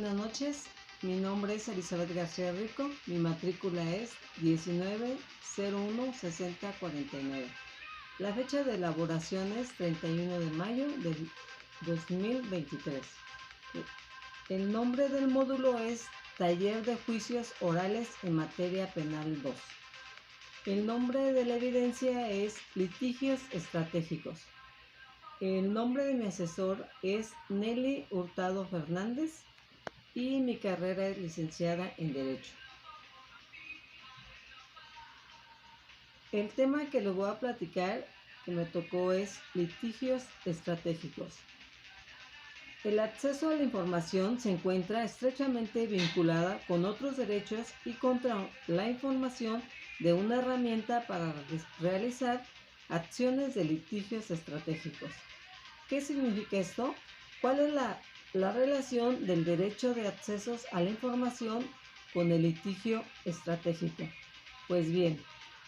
buenas noches. Mi nombre es Elizabeth García Rico. Mi matrícula es 19016049. La fecha de elaboración es 31 de mayo del 2023. El nombre del módulo es Taller de Juicios Orales en Materia Penal 2. El nombre de la evidencia es Litigios Estratégicos. El nombre de mi asesor es Nelly Hurtado Fernández y mi carrera es licenciada en Derecho. El tema que les voy a platicar que me tocó es litigios estratégicos. El acceso a la información se encuentra estrechamente vinculada con otros derechos y contra la información de una herramienta para realizar acciones de litigios estratégicos. ¿Qué significa esto? ¿Cuál es la relación del derecho de accesos a la información con el litigio estratégico? Pues bien,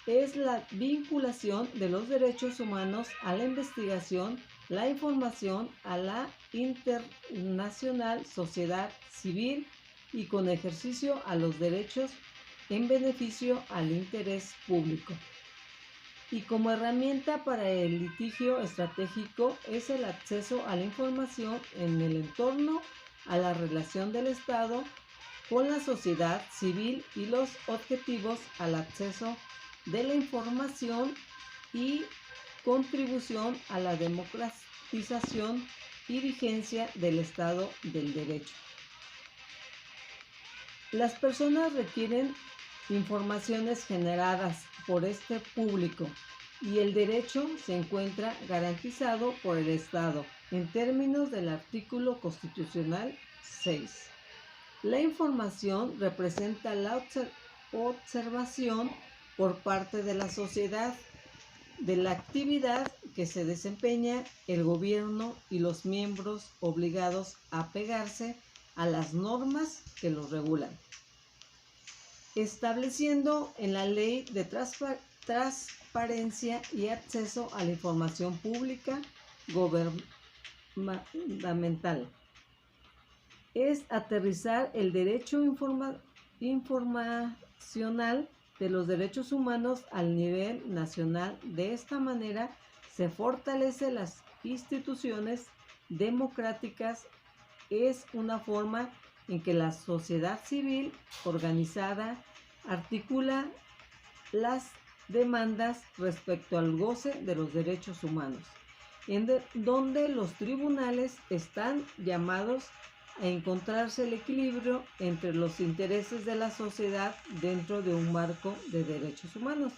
es la vinculación de los derechos humanos a la investigación, la información a la internacional sociedad civil y con ejercicio a los derechos en beneficio al interés público. Y como herramienta para el litigio estratégico es el acceso a la información en el entorno a la relación del Estado con la sociedad civil y los objetivos al acceso de la información y contribución a la democratización y vigencia del Estado del Derecho. Las personas requieren informaciones generadas por este público y el derecho se encuentra garantizado por el Estado en términos del artículo constitucional 6. La información representa la observación por parte de la sociedad de la actividad que se desempeña el gobierno y los miembros obligados a pegarse a las normas que los regulan, estableciendo en la ley de transparencia y acceso a la información pública gubernamental. Es aterrizar el derecho informacional de los derechos humanos al nivel nacional. De esta manera se fortalecen las instituciones democráticas. Es una forma en que la sociedad civil organizada articula las demandas respecto al goce de los derechos humanos, donde los tribunales están llamados a encontrarse el equilibrio entre los intereses de la sociedad dentro de un marco de derechos humanos.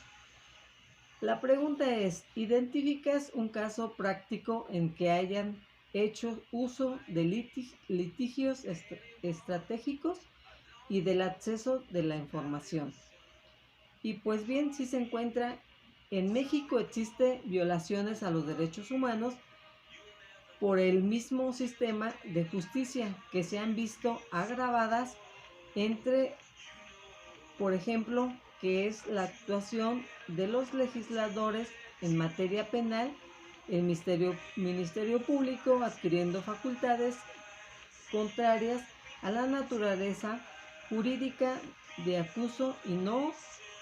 La pregunta es, ¿identificas un caso práctico en que hayan hecho uso de litigios estratégicos y del acceso de la información? Y pues bien, si se encuentra, en México existe violaciones a los derechos humanos por el mismo sistema de justicia que se han visto agravadas entre, por ejemplo, que es la actuación de los legisladores en materia penal, el Ministerio Público adquiriendo facultades contrarias a la naturaleza jurídica de acuso y no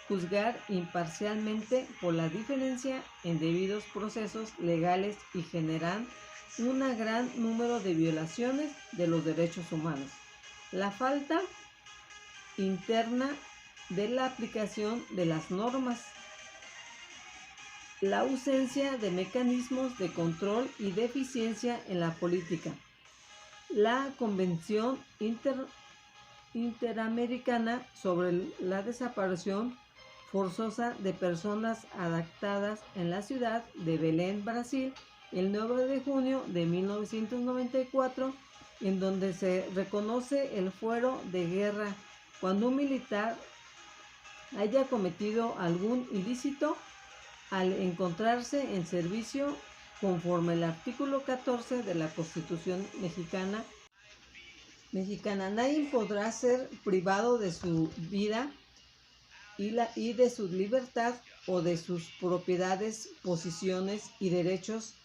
juzgar imparcialmente por la diferencia en debidos procesos legales y generan un gran número de violaciones de los derechos humanos. La falta interna de la aplicación de las normas, la ausencia de mecanismos de control y de eficiencia en la política, la Convención Interamericana sobre la desaparición forzosa de personas adaptadas en la ciudad de Belén, Brasil, el 9 de junio de 1994, en donde se reconoce el fuero de guerra cuando un militar haya cometido algún ilícito al encontrarse en servicio conforme al artículo 14 de la Constitución mexicana. Nadie podrá ser privado de su vida y de su libertad o de sus propiedades, posiciones y derechos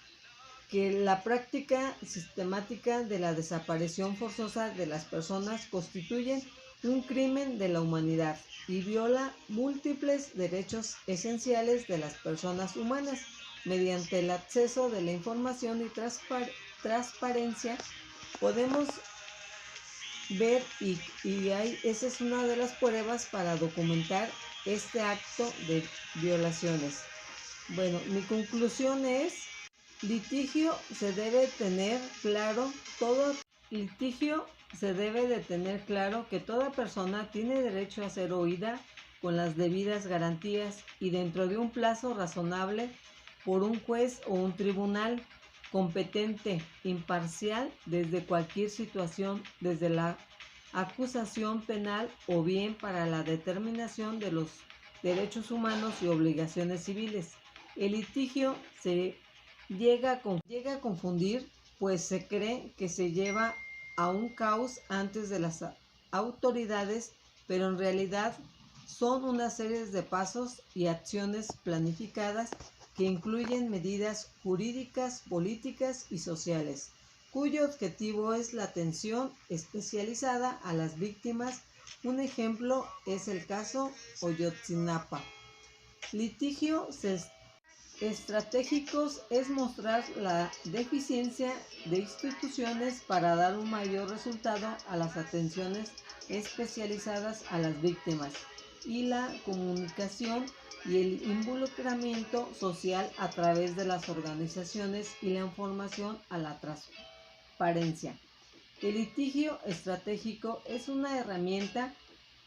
que la práctica sistemática de la desaparición forzosa de las personas constituye un crimen de la humanidad y viola múltiples derechos esenciales de las personas humanas. Mediante el acceso de la información y transparencia podemos ver esa es una de las pruebas para documentar este acto de violaciones. Bueno, mi conclusión es: litigio se debe tener claro que toda persona tiene derecho a ser oída con las debidas garantías y dentro de un plazo razonable por un juez o un tribunal competente, imparcial desde cualquier situación, desde la acusación penal o bien para la determinación de los derechos humanos y obligaciones civiles. El litigio se llega a confundir, pues se cree que se lleva a un caos antes de las autoridades, pero en realidad son una serie de pasos y acciones planificadas que incluyen medidas jurídicas, políticas y sociales, cuyo objetivo es la atención especializada a las víctimas. Un ejemplo es el caso Ayotzinapa. Litigios estratégicos es mostrar la deficiencia de instituciones para dar un mayor resultado a las atenciones especializadas a las víctimas y la comunicación y el involucramiento social a través de las organizaciones y la información a la transparencia. El litigio estratégico es una herramienta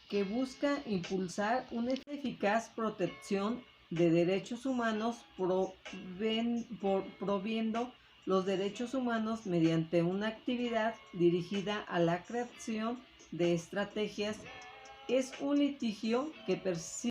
que busca impulsar una eficaz protección de derechos humanos, proviendo los derechos humanos mediante una actividad dirigida a la creación de estrategias. Es un litigio que persigue